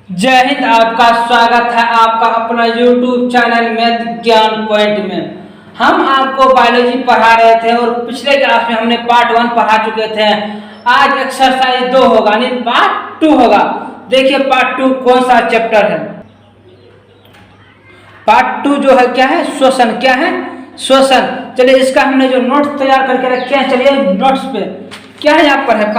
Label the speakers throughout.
Speaker 1: जय हिंद। आपका स्वागत है आपका अपना YouTube चैनल मैथ ज्ञान पॉइंट में। हम आपको बायोलॉजी पढ़ा रहे थे और पिछले क्लास में हमने पार्ट 1 पढ़ा चुके थे। आज एक्सरसाइज 2 होगा यानी पार्ट 2 होगा। देखिए पार्ट 2 कौन सा चैप्टर है। पार्ट 2 जो है क्या है, श्वसन। क्या है, श्वसन। चलिए इसका हमने जो नोट्स तैयार करके रखे हैं, चलिए नोट्स पे क्या है यहाँ पर है।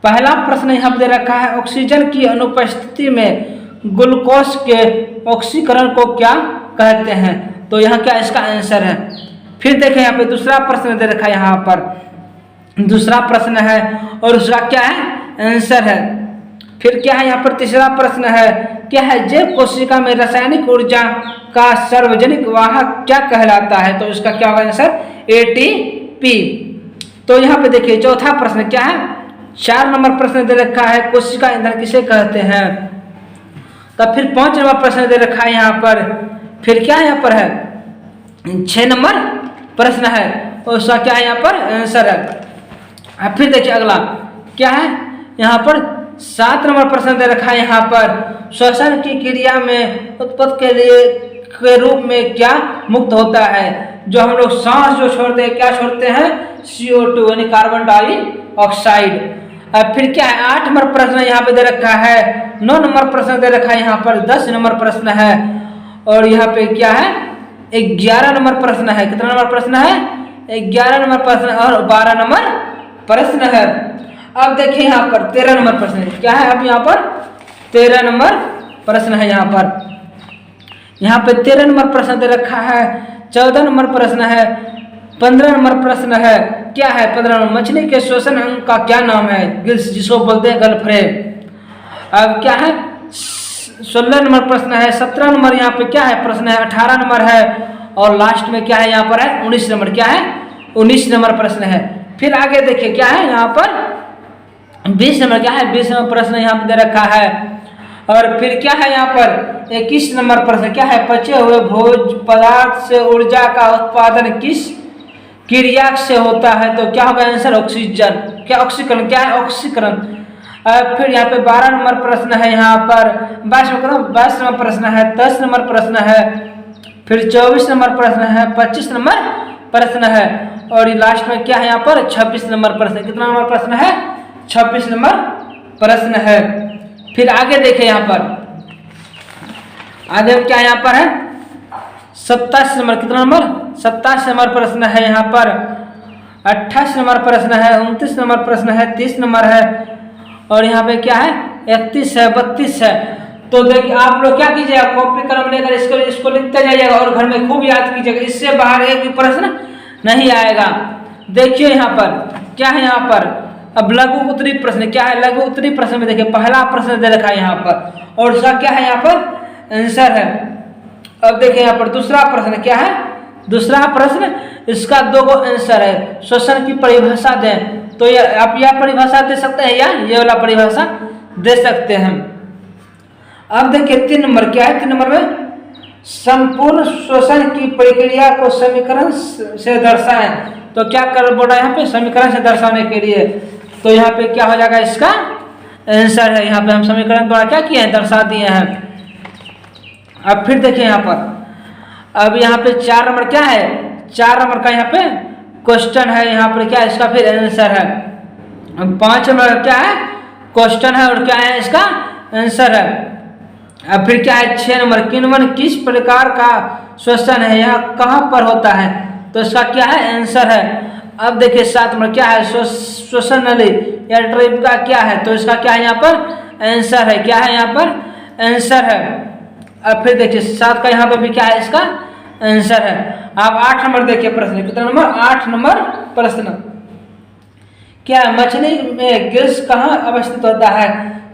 Speaker 1: पहला प्रश्न यहाँ दे रखा है, ऑक्सीजन की अनुपस्थिति में ग्लूकोज के ऑक्सीकरण को क्या कहते हैं। तो यहाँ क्या इसका आंसर है। फिर देखें यहाँ पे दूसरा प्रश्न दे रखा है, यहाँ पर दूसरा प्रश्न है और उसका क्या है आंसर है। फिर क्या है यहाँ पर तीसरा प्रश्न है, क्या है जैव कोशिका में रासायनिक ऊर्जा का सार्वजनिक वाहक क्या कहलाता है। तो इसका क्या होगा आंसर, एटीपी। तो यहाँ पे देखिए चौथा प्रश्न क्या है, 4 नंबर प्रश्न दे रखा है, कोशिका ईंधन किसे कहते हैं। तब फिर 5 नंबर प्रश्न दे रखा है यहाँ पर। फिर क्या यहाँ पर है, 6 नंबर प्रश्न है और उसका क्या है यहाँ पर आंसर है। अब फिर देखिए अगला क्या है, यहाँ पर 7 नंबर प्रश्न दे रखा है यहाँ पर, श्वसन की क्रिया में उत्पत्ति के रूप में क्या मुक्त होता है। जो हम लोग सांस जो छोड़ते हैं, क्या छोड़ते हैं, CO2 यानी कार्बन डाइऑक्साइड। अब फिर क्या है, 8 नंबर प्रश्न यहाँ पे दे रखा है, 9 नंबर प्रश्न दे रखा है यहाँ पर, 10 नंबर प्रश्न है और यहाँ पे क्या है 11 नंबर प्रश्न है। कितना नंबर प्रश्न है, 11 नंबर प्रश्न और 12 नंबर प्रश्न है। अब देखिए यहाँ पर 13 नंबर प्रश्न है। क्या है, अब यहाँ पर 13 नंबर प्रश्न है। यहाँ पे 13 नंबर प्रश्न दे रखा है, 14 नंबर प्रश्न है, 15 नंबर प्रश्न है। क्या है 15 नंबर, मछली के श्वसन अंग का क्या नाम है, गिल्स, जिसको बोलते हैं गलफ्रे। अब क्या है 16 नंबर प्रश्न है, 17 नंबर यहाँ पे क्या है प्रश्न है, 18 नंबर है और लास्ट में क्या है यहाँ पर है 19 नंबर। क्या है 19 नंबर प्रश्न है। फिर आगे देखिए क्या है यहाँ पर 20 नंबर, क्या है 20 नंबर प्रश्न यहाँ पे दे रखा है। और फिर क्या है यहाँ पर 21 नंबर प्रश्न, क्या है पचे हुए भोज्य पदार्थ से ऊर्जा का उत्पादन किस क्रिया से होता है। तो क्या होगा आंसर, ऑक्सीजन। क्या ऑक्सीकरण, क्या है ऑक्सीकरण। फिर यहाँ पे 12 नंबर प्रश्न है, यहाँ पर 22 नंबर प्रश्न है, 10 नंबर प्रश्न है, फिर 24 नंबर प्रश्न है, 25 नंबर प्रश्न है और लास्ट में क्या है यहाँ पर 26 नंबर प्रश्न। कितना नंबर प्रश्न है, 26 नंबर प्रश्न है। फिर आगे देखें यहाँ पर आगे क्या यहाँ पर है 27 नंबर, कितना नंबर 27 नंबर प्रश्न है यहाँ पर, 28 नंबर प्रश्न है, 29 नंबर प्रश्न है, 30 नंबर है और यहाँ पे क्या है 31 है, 32 है। तो देखिए आप लोग क्या कीजिएगा, कॉपी कलम लेकर इसको लिखते जाइएगा और घर में खूब याद कीजिएगा, इससे बाहर एक भी प्रश्न नहीं आएगा। देखिए यहाँ पर क्या है, यहाँ पर अब लघु उत्तरी प्रश्न। क्या है लघु उत्तरी प्रश्न में देखिए पहला प्रश्न दे रखा है यहाँ पर और उसका क्या है यहाँ पर आंसर है। अब देखिए यहाँ पर दूसरा प्रश्न, क्या है दूसरा प्रश्न, इसका 2 आंसर है। श्वसन की परिभाषा दें, तो ये आप यह परिभाषा दे सकते हैं या ये वाला परिभाषा दे सकते हैं। अब देखिए 3 नंबर, क्या है 3 नंबर में, संपूर्ण श्वसन की प्रक्रिया को समीकरण से दर्शाएं। तो क्या कर बोला यहाँ पे, समीकरण से दर्शाने के लिए। तो यहाँ पे क्या हो जाएगा, इसका आंसर है। यहाँ पे हम समीकरण द्वारा क्या किए हैं, दर्शा दिए हैं। अब फिर देखिए यहाँ पर अब यहाँ पे 4 नंबर, क्या है 4 नंबर का यहाँ पे क्वेश्चन है, यहाँ पर क्या इसका फिर आंसर है। अब 5 नंबर क्या है क्वेश्चन है और क्या है इसका आंसर है। अब फिर क्या है 6 नंबर, किण्वन किस प्रकार का श्वसन है, यह कहाँ पर होता है। तो इसका क्या है आंसर है। अब देखिए 7 नंबर, क्या है श्वसन नली या ड्रिप का क्या है। तो इसका क्या है यहाँ पर आंसर है। क्या है यहाँ पर आंसर है। अब फिर देखिए 7 का यहाँ पर भी क्या है इसका आंसर है। अब 8 नंबर देखिए प्रश्न, कितना नंबर 8 नंबर प्रश्न, क्या है मछली में गिल्स कहाँ अवस्थित होता है।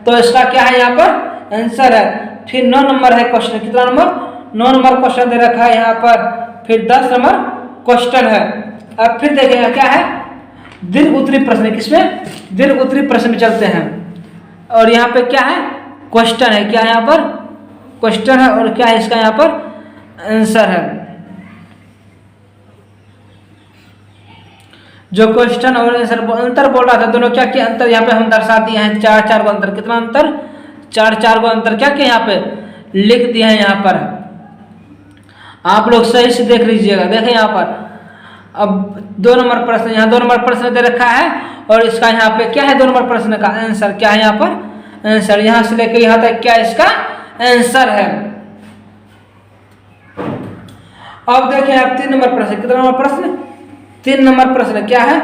Speaker 1: तो इसका क्या है यहाँ पर आंसर है। फिर 9 नंबर है क्वेश्चन, कितना नंबर 9 नंबर क्वेश्चन दे रखा है यहाँ पर। फिर 10 नंबर क्वेश्चन है। अब फिर देखिएगा क्या है दीर्घ उत्तरी प्रश्न, किसमें दीर्घ उत्तरी प्रश्न में चलते हैं और यहाँ पे क्या है क्वेश्चन है। क्या यहाँ पर क्वेश्चन है और क्या है इसका यहाँ पर आंसर है। जो क्वेश्चन और आंसर अंतर बोल रहा था, दोनों क्या किया अंतर यहाँ पे हम दर्शा दिए हैं, 4 को अंतर। कितना अंतर? 4 को अंतर क्या किया यहाँ पे लिख दिए हैं। यहाँ पर आप लोग सही से देख लीजिएगा। देखें यहाँ पर अब 2 नंबर प्रश्न, यहाँ 2 नंबर प्रश्न दे रखा है और इसका यहाँ पे क्या है 2 नंबर प्रश्न का आंसर क्या है। यहाँ पर आंसर यहाँ से लेकर यहाँ तक क्या इसका आंसर है। अब देखें आप 3 नंबर प्रश्न, कितना नंबर प्रश्न? 3 नंबर प्रश्न क्या है?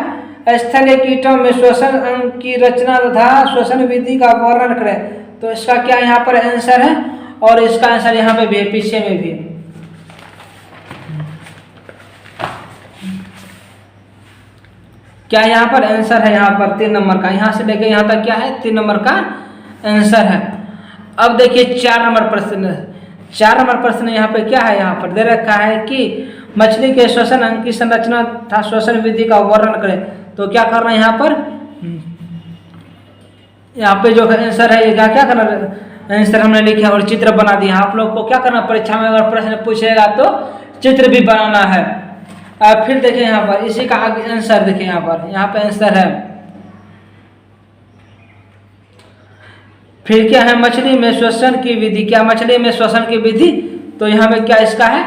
Speaker 1: स्थलीय कीटों में श्वसन अंग की रचना तथा श्वसन विधि का वर्णन करें। तो इसका क्या यहाँ पर आंसर है और इसका आंसर यहाँ पे भी है, पीछे में भी। क्या यहाँ पर आंसर है? यहाँ पर 3 नंबर का, यहाँ से लेकर यहाँ तक क्या है 3 नंबर का आंसर है। अब देखिए 4 नंबर प्रश्न, 4 नंबर प्रश्न यहाँ पे क्या है? यहाँ पर दे रखा है कि मछली के श्वसन अंग की संरचना तथा श्वसन विधि का वर्णन करें। तो क्या करना है यहाँ पर? यहाँ पे जो आंसर है ये क्या करना, आंसर हमने लिखा और चित्र बना दिया। आप लोग को क्या करना, परीक्षा में अगर प्रश्न पूछेगा तो चित्र भी बनाना है। फिर देखें यहाँ पर इसी का आंसर देखें, यहाँ पे आंसर है। फिर क्या है मछली में श्वसन की विधि, क्या मछली में श्वसन की विधि? तो यहाँ पे क्या इसका है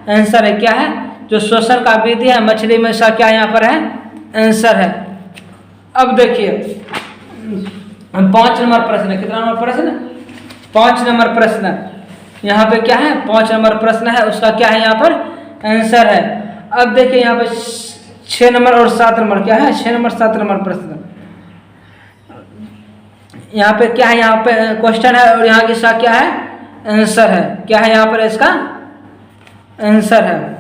Speaker 1: आंसर है, क्या है जो श्वसन का विधि है मछली में, इसका क्या यहाँ पर है आंसर है। अब देखिए 5 नंबर प्रश्न, कितना नंबर प्रश्न? 5 नंबर प्रश्न, यहाँ पे क्या है 5 नंबर प्रश्न है, उसका क्या है यहाँ पर आंसर है। अब देखिए यहाँ पे 6 नंबर और 7 नंबर क्या है, 6 नंबर 7 नंबर प्रश्न। यहाँ पे क्या है, यहाँ पे क्वेश्चन है और यहाँ इसका क्या है आंसर है। क्या है यहाँ पर इसका आंसर है।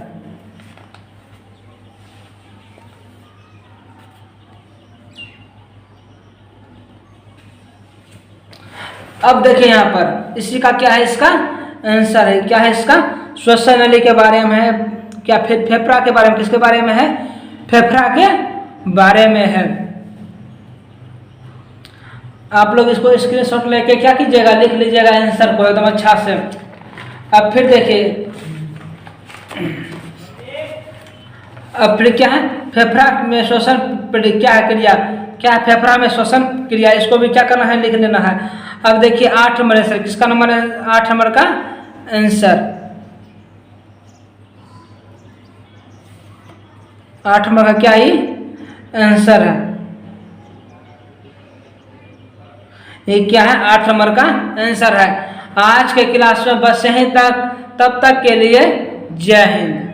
Speaker 1: अब देखिए यहाँ पर इसी का क्या है इसका आंसर है। क्या है इसका? श्वसन नली के बारे में है। क्या फेफड़ा के बारे में, किसके बारे में है? फेफड़ा के बारे में है। आप लोग इसको स्क्रीनशॉट लेके क्या कीजिएगा, लिख लीजिएगा आंसर को एकदम अच्छा से। अब फिर देखिए, अब फिर क्या है फेफड़ा में श्वसन क्या है क्रिया, क्या है फेफड़ा में श्वसन क्रिया, इसको भी क्या करना है लिख लेना है। अब देखिए 8 नंबर आंसर, किसका नंबर है 8 नंबर का आंसर, 8 नंबर का क्या ही आंसर है। ये क्या है 8 नंबर का आंसर है। आज के क्लास में बस यहीं तक, तब तक के लिए जय हिंद।